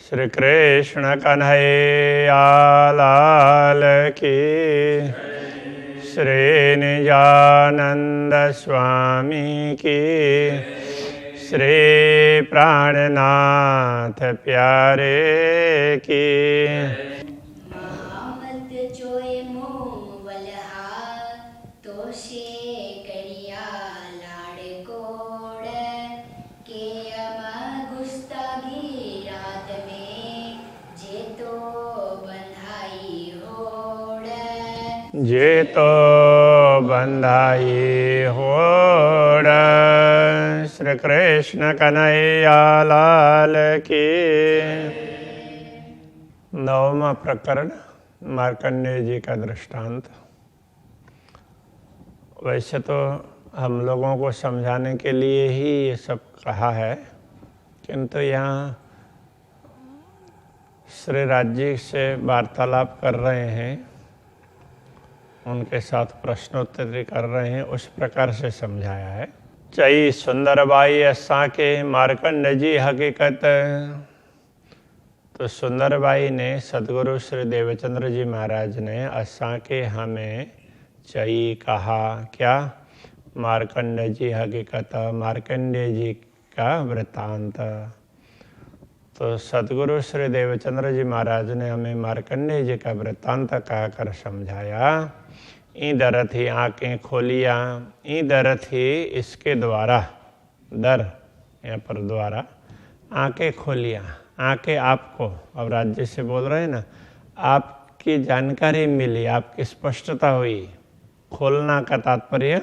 श्री कृष्ण कन्हैया लाल की, श्री निजानंद स्वामी की, श्री प्राणनाथ प्यारे की। महामत जोए मोह वलहा तोषे करिया लाड़ कोड़ के अम गुस्तागी रात में जे तो बंधाई होड़, जे तो बंधाई होड़। श्री कृष्ण कन्हैया लाल की। नवमा प्रकरण मार्कंडेय जी का दृष्टांत। वैसे तो हम लोगों को समझाने के लिए ही ये सब कहा है, किंतु यहाँ श्री राज्य से वार्तालाप कर रहे हैं, उनके साथ प्रश्नोत्तरी कर रहे हैं, उस प्रकार से समझाया है। चई सुंदर बाई असा के मार्कंड जी हकीकत। तो सुंदरबाई ने सदगुरु श्री देवचंद्र जी महाराज ने असा के हमें चई कहा, क्या? मार्कंड जी हकीकत, मार्कंडेय जी का वृत्तांत। तो सदगुरु श्री देवचंद्र जी महाराज ने हमें मार्कंडेय जी का वृत्तांत कहकर समझाया। ईदर थी आँखें खोलिया, ईदर थी इसके द्वारा, दर यहाँ पर द्वारा, आँखें खोलिया। आँखें आपको, अब राज्य से बोल रहे हैं ना, आपकी जानकारी मिली, आपकी स्पष्टता हुई। खोलना का तात्पर्य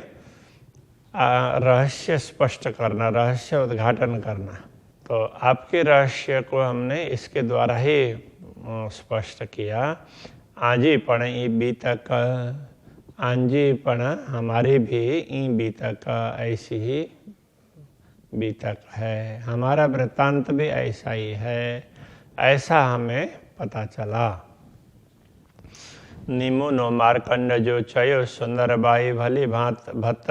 रहस्य स्पष्ट करना, रहस्य उद्घाटन करना। तो आपके रहस्य को हमने इसके द्वारा ही स्पष्ट किया। आजीपण ई बीतक, आंजीपण हमारी भी ई बीतक ऐसी ही बीतक है, हमारा वृत्तांत भी ऐसा ही है, ऐसा हमें पता चला। निमो नो मार्कंड जो चयो सुंदर बाई भली भांत भत।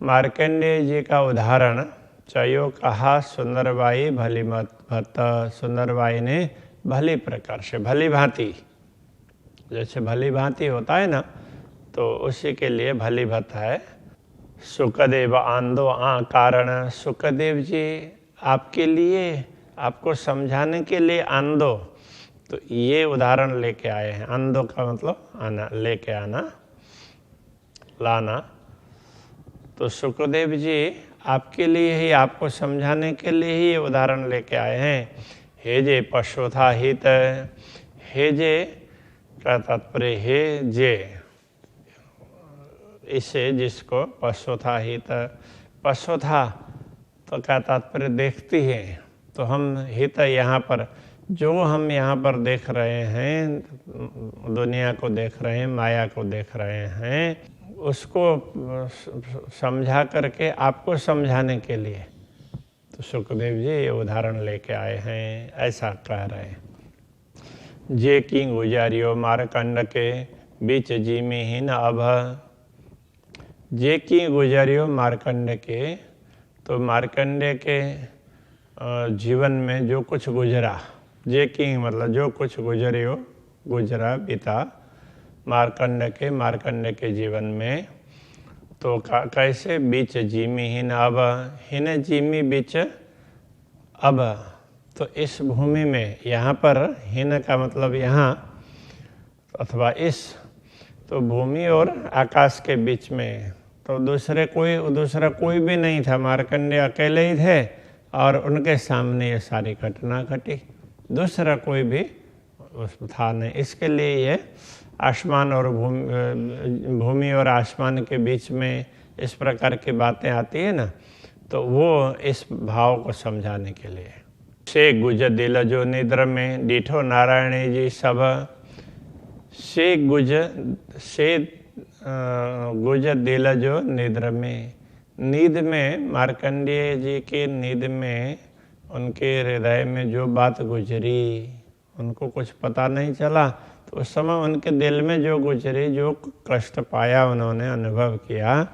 मार्कंडेय जी का उदाहरण चयो कहा, सुंदरबाई भली मत भत। सुंदरबाई ने भली प्रकार से, भली भांति, जैसे भली भांति होता है ना, तो उसी के लिए भली भत है। सुखदेव आंदो आ कारण। सुखदेव जी आपके लिए, आपको समझाने के लिए आंदो, तो ये उदाहरण लेके आए हैं। आंदो का मतलब आना, लेके आना, लाना। तो सुखदेव जी आपके लिए ही, आपको समझाने के लिए ही ये उदाहरण लेके आए हैं। हे जे पशुथा हित, हे जे का तात्पर्य हे जे, इसे जिसको पशुथा हित, पशुथा तो क्या तात्पर्य देखती है। तो हम हित यहाँ पर, जो हम यहाँ पर देख रहे हैं, दुनिया को देख रहे हैं, माया को देख रहे हैं, उसको समझा करके आपको समझाने के लिए तो सुखदेव जी ये उदाहरण लेके आए हैं, ऐसा कह रहे हैं। जे की गुजारियो मारकंड के बीच जी में ही न अब। जे की गुजारियो मार्कंड के, तो मार्कंडे के जीवन में जो कुछ गुजरा, जे की मतलब जो कुछ गुजरियो, गुजरा बीता मार्कंड के जीवन में, तो कैसे बीच जीमी हिन अब, हिन जीमी बीच अब। तो इस भूमि में, यहाँ पर हिन का मतलब यहाँ अथवा इस, तो भूमि और आकाश के बीच में, तो दूसरा कोई भी नहीं था। मार्कंडेय अकेले ही थे और उनके सामने ये सारी घटना घटी, दूसरा कोई भी था नहीं। इसके लिए ये आसमान और भूमि और आसमान के बीच में इस प्रकार की बातें आती है ना, तो वो इस भाव को समझाने के लिए। से गुज दिल जो निद्र में डीठो नारायण जी सब। से गुज दिल जो निद्र में, नींद में, मार्कंडेय जी के नींद में उनके हृदय में जो बात गुजरी, उनको कुछ पता नहीं चला, तो उस समय उनके दिल में जो गुजरी, जो कष्ट पाया, उन्होंने अनुभव किया,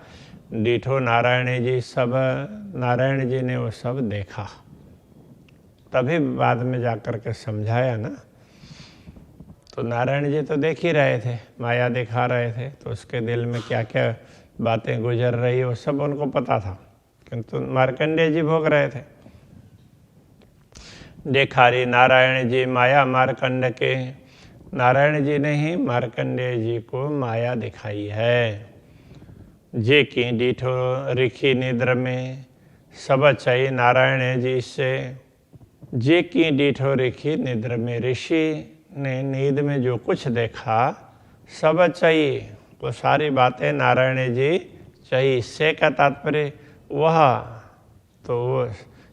डीठो नारायण जी सब, नारायण जी ने वो सब देखा। तभी बाद में जाकर के समझाया ना। तो नारायण जी तो देख ही रहे थे, माया दिखा रहे थे, तो उसके दिल में क्या क्या बातें गुजर रही वो सब उनको पता था, किंतु मार्कंडेय जी भोग रहे थे। देखारी नारायण जी माया मार्कंड के, नारायण जी ने ही मार्कंडेय जी को माया दिखाई है। जे की डीठो रिखी निद्र में, सब चई नारायण जी से। जे की डीठो रिखी निद्र में, ऋषि ने नींद में जो कुछ देखा, सब चई, वो सारी बातें नारायण जी चई। से का तात्पर्य वह, तो वो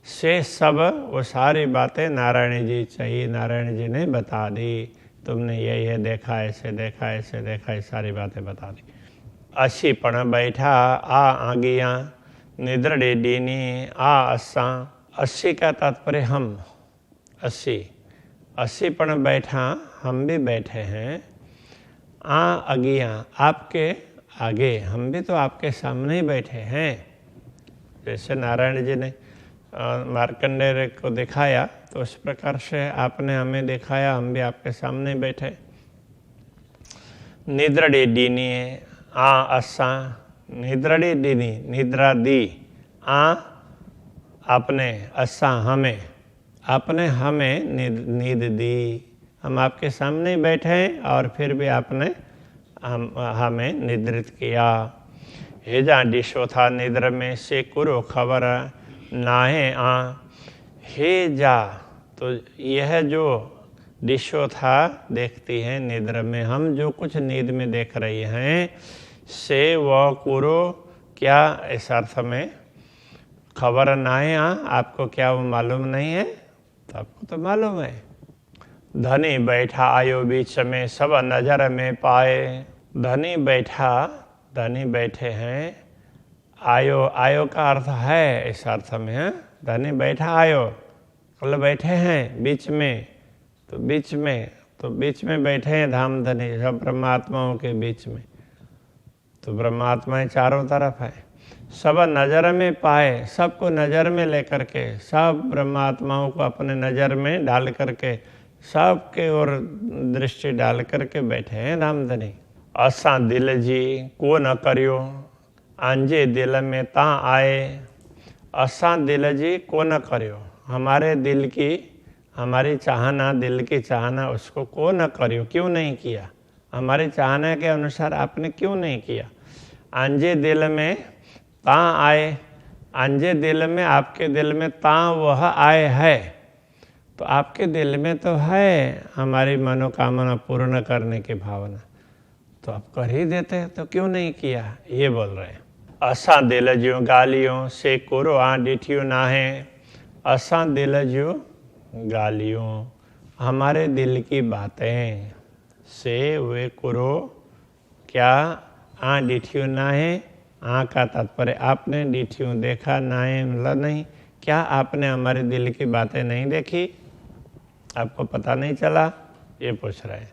से सब, वो सारी बातें नारायण जी चाहिए, नारायण जी ने बता दी। तुमने ये देखा, ऐसे देखा, ऐसे देखा, ये सारी बातें बता दी। असी पण बैठा आ आगियाँ, निद्रड़े डीनी आ असा। अस्सी का तात्पर्य हम, अस्सी पण बैठा, हम भी बैठे हैं। आ अगियाँ, आपके आगे, हम भी तो आपके सामने ही बैठे हैं। जैसे नारायण जी ने मार्कंडेय को दिखाया, तो उस प्रकार से आपने हमें दिखाया, हम भी आपके सामने बैठे। निद्रड़ी डीनी आ असा, निद्रड़ी डीनी, निद्रा दी, आ आपने, असा हमें, आपने हमें नींद दी। हम आपके सामने बैठे हैं और फिर भी आपने हमें निद्रित किया। हेजा डिशो था निद्र में, से कुरो खबर नाहे आ। हे जा, तो यह जो दिशो था देखती है निद्र में, हम जो कुछ नींद में देख रही हैं, से वह कुरो, क्या इस अर्थ में खबर नाहे आ, आपको क्या वो मालूम नहीं है? तो आपको तो मालूम है। धनी बैठा आयो बीच में, सब नजर में पाए। धनी बैठा, धनी बैठे हैं। आयो, आयो का अर्थ है इस अर्थ में है, धनी बैठा आयो, कल बैठे हैं बीच में, तो बीच में, तो बीच में बैठे हैं धाम धनी, सब ब्रह्मात्माओं के बीच में। तो ब्रह्मात्माएं चारों तरफ है। सब नज़र में पाए, सबको नज़र में लेकर के, सब ब्रह्मात्माओं को अपने नज़र में डाल करके, सबके ओर दृष्टि डाल करके बैठे हैं धामधनी। असा दिल जी को न करियो, आंजे दिल में ता आए। असा दिल जी को न करियो, हमारे दिल की, हमारी चाहना, दिल की चाहना, उसको को न करियो, क्यों नहीं किया? हमारी चाहना के अनुसार आपने क्यों नहीं किया? आंजे दिल में ता आए, आंजे दिल में, आपके दिल में ता वह आए है, तो आपके दिल में तो है हमारी मनोकामना पूर्ण करने की भावना, तो आप कर ही देते, तो क्यों नहीं किया? ये बोल रहे हैं। असा दिल ज्यों गालियों, से कुरो आ डिठियो ना है। असा दिल ज्यों गालियों, हमारे दिल की बातें, से वे कुरो, क्या आ डिठियो ना है। आ का तात्पर्य आपने, डिठियों देखा, ना है मतलब नहीं, क्या आपने हमारे दिल की बातें नहीं देखी? आपको पता नहीं चला? ये पूछ रहे हैं।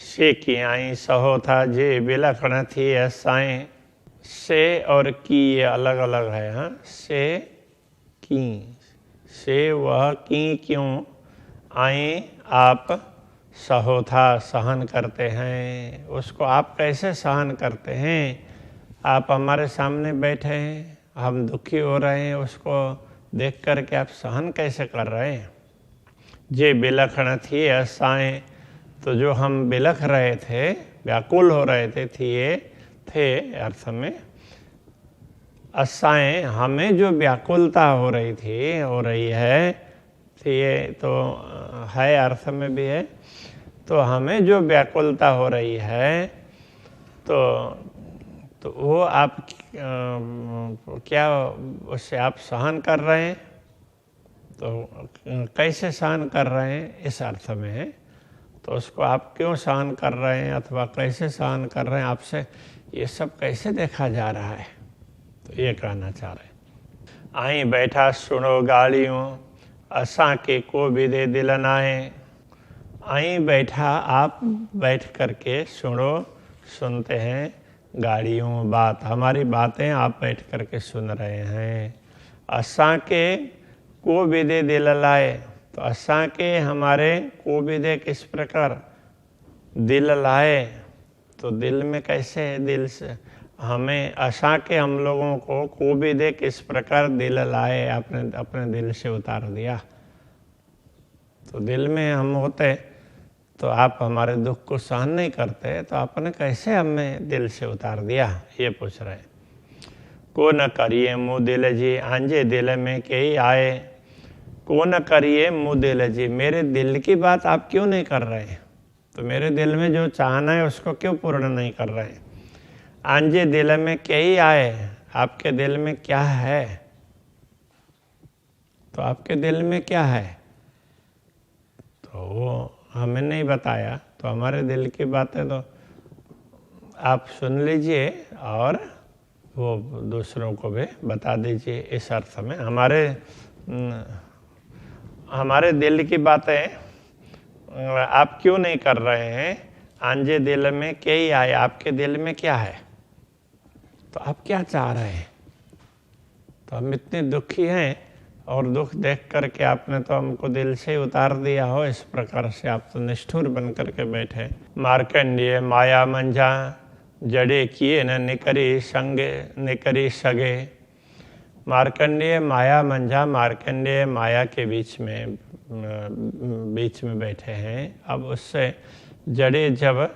से की आई सहो था जे विलक्षण थी ऐसाएं। से और की ये अलग अलग है। हाँ, से की, से वह, की क्यों, आए आप, सहो था सहन करते हैं, उसको आप कैसे सहन करते हैं? आप हमारे सामने बैठे हैं, हम दुखी हो रहे हैं, उसको देख कर के आप सहन कैसे कर रहे हैं? जे विलक्षण थी ऐसाएं, तो जो हम बिलख रहे थे, व्याकुल हो रहे थे, थे अर्थ में, असाएं, हमें जो व्याकुलता हो रही थी, हो रही है, थी तो है अर्थ में भी है, तो हमें जो व्याकुलता हो रही है, तो वो आप क्या उससे आप सहन कर रहे हैं? तो कैसे सहन कर रहे हैं इस अर्थ में है, तो उसको आप क्यों सहन कर रहे हैं अथवा कैसे सहन कर रहे हैं, आपसे ये सब कैसे देखा जा रहा है? तो ये कहना चाह रहे हैं। आई बैठा सुनो गालियों, असा के को भी दे दिल नाए। आई बैठा, आप बैठ करके सुनो, सुनते हैं गालियों, बात, हमारी बातें आप बैठ करके सुन रहे हैं। असा के को विदे दिल लाए, तो असांखे हमारे को विदे किस प्रकार दिल लाए, तो दिल में कैसे है, दिल से हमें असांखे हम लोगों को विदे किस प्रकार दिल लाए, आपने अपने दिल से उतार दिया। तो दिल में हम होते तो आप हमारे दुख को सहन नहीं करते, तो आपने कैसे हमें दिल से उतार दिया, ये पूछ रहे। को न करिए मुँह दिल जी, आंजे दिल में कई आए। को न करिए मुँह दिल जी, मेरे दिल की बात आप क्यों नहीं कर रहे हैं, तो मेरे दिल में जो चाहना है उसको क्यों पूर्ण नहीं कर रहे हैं। आंजे दिल में कई आए, आपके दिल में क्या है, तो आपके दिल में क्या है, तो वो हमें नहीं बताया, तो हमारे दिल की बातें तो आप सुन लीजिए और वो दूसरों को भी बता दीजिए। इस अर्थ में हमारे दिल की बातें आप क्यों नहीं कर रहे हैं। आंजे दिल में क्या ही आए, आपके दिल में क्या है, तो आप क्या चाह रहे हैं। तो हम इतने दुखी हैं और दुख देख करके आपने तो हमको दिल से उतार दिया हो, इस प्रकार से आप तो निष्ठुर बन करके बैठे। मार्कंडेय माया मंझा, जड़े किए न निकरी संगे निकरी सगे। मार्कंडेय माया मंझा, मार्कंडेय माया के बीच में बैठे हैं। अब उससे जड़े जब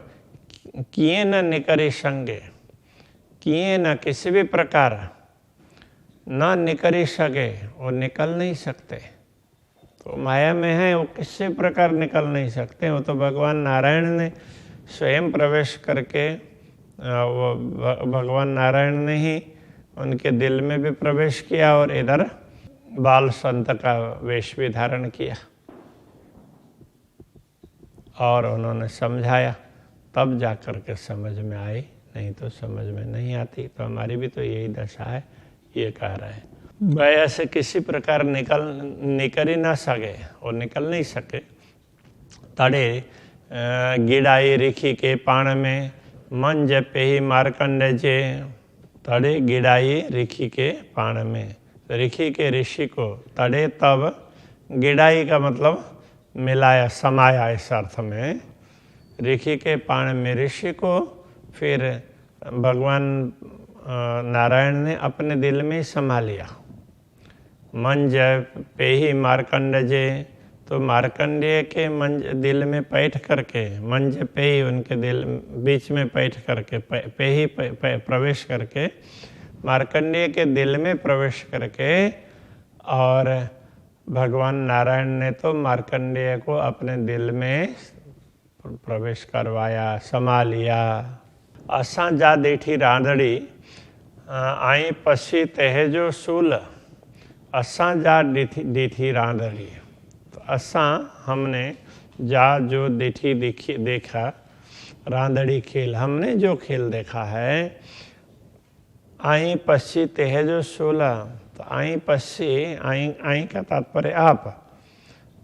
किए न निकरी संगे, किए न किसी भी प्रकार ना निकल सके, वो निकल नहीं सकते। तो माया में है, वो किसी प्रकार निकल नहीं सकते। वो तो भगवान नारायण ने स्वयं प्रवेश करके, वो भगवान नारायण ने ही उनके दिल में भी प्रवेश किया और इधर बाल संत का वेश भी धारण किया और उन्होंने समझाया, तब जा कर के समझ में आई, नहीं तो समझ में नहीं आती। तो हमारी भी तो यही दशा है, ये कह रहे हैं। माया से किसी प्रकार निकल ही ना सके, और निकल नहीं सके। तड़े गिड़ाई ऋषि के पाण में, मन जपे ही मार्कंडे जे। तड़े गिड़ाई ऋषि के पाण में, ऋषि के ऋषि को तड़े, तब गिड़ाई का मतलब मिलाया, समाया इस अर्थ में। ऋषि के पाण में ऋषि को फिर भगवान नारायण ने अपने दिल में समा लिया। मन जपे ही मार्कंडे, तो मार्कंडेय के मन दिल में बैठ करके, मन जपे ही उनके दिल बीच में बैठ करके, पे ही प्रवेश करके, मार्कंडेय के दिल में प्रवेश करके, और भगवान नारायण ने तो मार्कंडेय को अपने दिल में प्रवेश करवाया, समा लिया। असां जा देठी रांधड़ी, आई पसी तहजो सूल। असां जा डीठी रांधड़ी, तो असां हमने, जा जो देखा, रांधड़ी खेल, हमने जो खेल देखा है। आई पसी तहजो सूल, तो आई पसी, आई का तात्पर्य आप,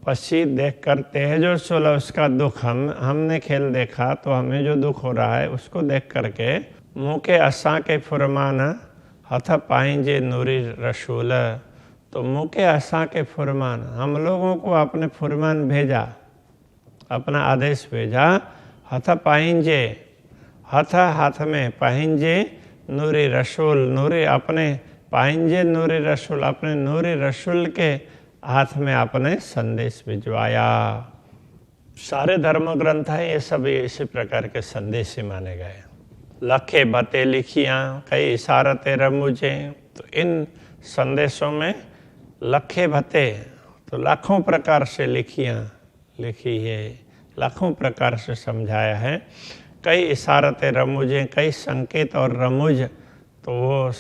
पसी देख कर तहजो सूल, उसका दुख, हमने खेल देखा, तो हमें जो दुख हो रहा है उसको देख करके, मुँह के असां के फुरमान हथ पाएंजे नूरी रसूल। तो मुँह के असां के फुरमान, हम लोगों को अपने फुरमान भेजा, अपना आदेश भेजा। हथ पाएंजे, हथ हाथ में, पाएंजे नूरी रसूल, नूरी अपने, पाएंजे नूरी रसूल, अपने नूरी रसूल के हाथ में आपने संदेश भिजवाया। सारे धर्म ग्रंथ हैं, ये सब इसी प्रकार के संदेश ही माने गए। लखे बते लिखियाँ, कई इशारते रमुझे, तो इन संदेशों में लखे भते, तो लाखों प्रकार से लिखी है, लाखों प्रकार से समझाया है। कई इशारते रमुझे, कई संकेत और रमुझ, तो वो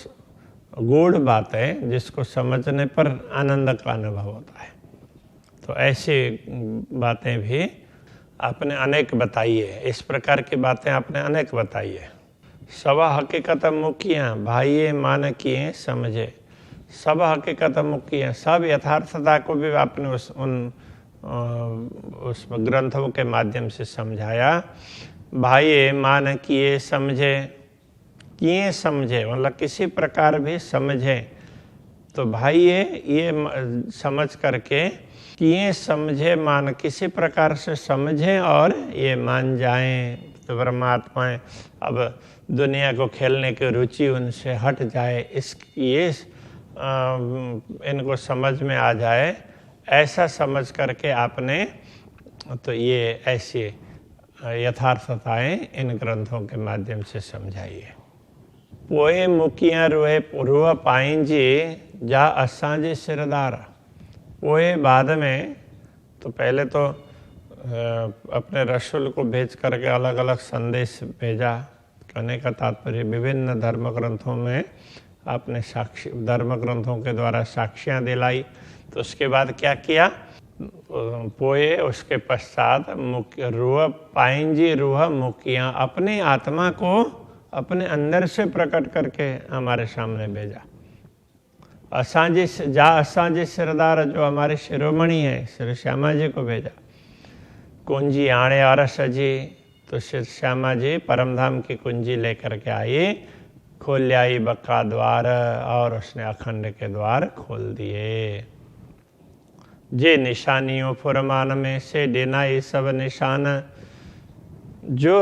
गूढ़ बात है जिसको समझने पर आनंद का अनुभव होता है। तो ऐसी बातें भी आपने अनेक बताई है, इस प्रकार की बातें आपने अनेक बताई है। सब हकीकत मुखियाँ, भाइये मान किए समझे। सब हकीकत मुखियाँ, सब यथार्थता को भी आपने उस ग्रंथों के माध्यम से समझाया। भाइये मान किए समझे, किए समझे मतलब किसी प्रकार भी समझे, तो भाई ये समझ करके कि ये समझे मान किसी प्रकार से समझें और ये मान जाएं तो परमात्मा अब दुनिया को खेलने की रुचि उनसे हट जाए, ये इनको समझ में आ जाए, ऐसा समझ करके आपने तो ये ऐसी यथार्थताएं इन ग्रंथों के माध्यम से समझाइए। पोए मुकिया रोए रुआ पाइंजी जा असांजे सिरदार। पोए बाद में तो पहले तो अपने रसूल को भेज करके अलग अलग संदेश भेजा। कहने का तात्पर्य विभिन्न धर्म ग्रंथों में आपने साक्षी धर्म ग्रंथों के द्वारा साक्षियाँ दिलाई। तो उसके बाद क्या किया, पोए उसके पश्चात रूह पाइंजी रूह मुकियाँ अपनी आत्मा को अपने अंदर से प्रकट करके हमारे सामने भेजा। असांजी जा असांजी सिरदार जो हमारे शिरोमणि हैं श्री श्यामा जी को भेजा। कुंजी आणे अरस जी, तो श्री श्यामा जी परमधाम की कुंजी लेकर के आई, खोल आई बक्का द्वार और उसने अखंड के द्वार खोल दिए। जे निशानियों फुरमान में से डिनाई सब निशान, जो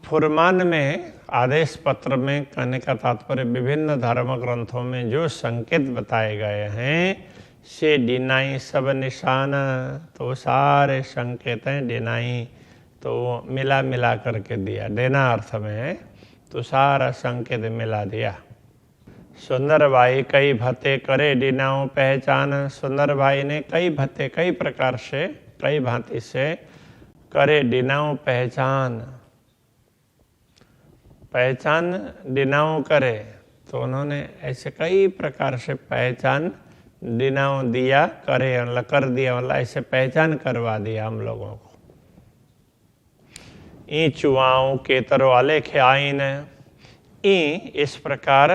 फुरमान में आदेश पत्र में कहने का तात्पर्य विभिन्न धर्म ग्रंथों में जो संकेत बताए गए हैं से डिनाई सब निशान, तो सारे संकेत हैं डिनाई तो मिला मिला करके दिया। देना अर्थ में है तो सारा संकेत मिला दिया। सुंदर भाई कई भत्ते करे डिनाओ पहचान। सुंदर भाई ने कई भत्ते कई प्रकार से कई भांति से करे डिनाओ पहचान, पहचान डिनाओ करे, तो उन्होंने ऐसे कई प्रकार से पहचान डिनाओ दिया, करे कर दिया, मतलब ऐसे पहचान करवा दिया हम लोगों को। ई चुआऊं केतरो अलेखे आइन, ई इस प्रकार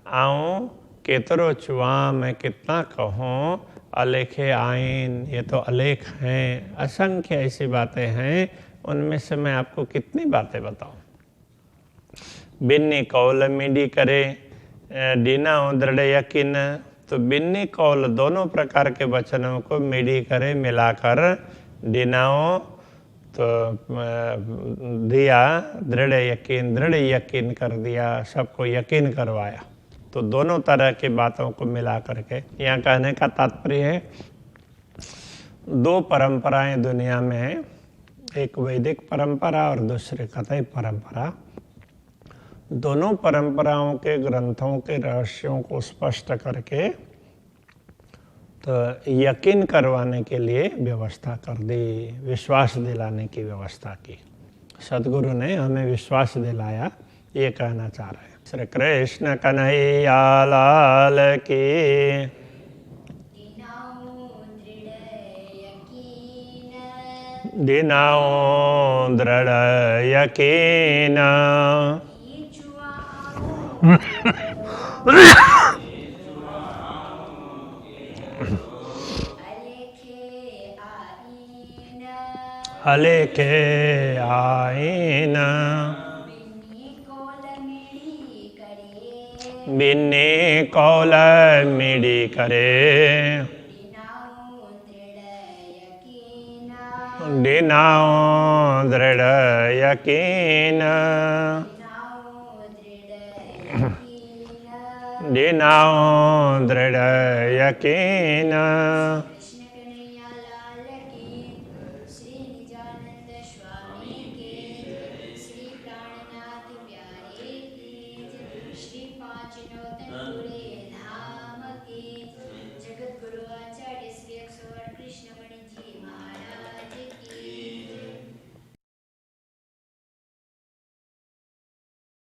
आऊं केतरो चुआ, मैं कितना कहूँ, अलेखे आइन ये तो अलेख हैं, असंख्य ऐसी बातें हैं, उनमें से मैं आपको कितनी बातें बताऊं। बिन्नी कौल मिडी करे डीना दृढ़ यकीन, तो बिन्नी कौल दोनों प्रकार के वचनों को मिडी करे मिलाकर डीनाओ तो दिया, दृढ़ यकीन कर दिया, सबको यकीन करवाया। तो दोनों तरह की बातों को मिला करके यहाँ कहने का तात्पर्य है दो परंपराएं दुनिया में हैं, एक वैदिक परंपरा और दूसरी कथई परंपरा। दोनों परंपराओं के ग्रंथों के रहस्यों को स्पष्ट करके तो यकीन करवाने के लिए व्यवस्था कर दी, विश्वास दिलाने की व्यवस्था की। सद्गुरु ने हमें विश्वास दिलाया, ये कहना चाह रहे हैं। श्री कृष्ण कन्हैया लाल की। दिनाओ दृढ़ यकीन, अलेखे आइन, बिन्नी कौल मिडी करे, डिनाओ दृढ़ यकीन, डिनाओ दृढ़ यकीन,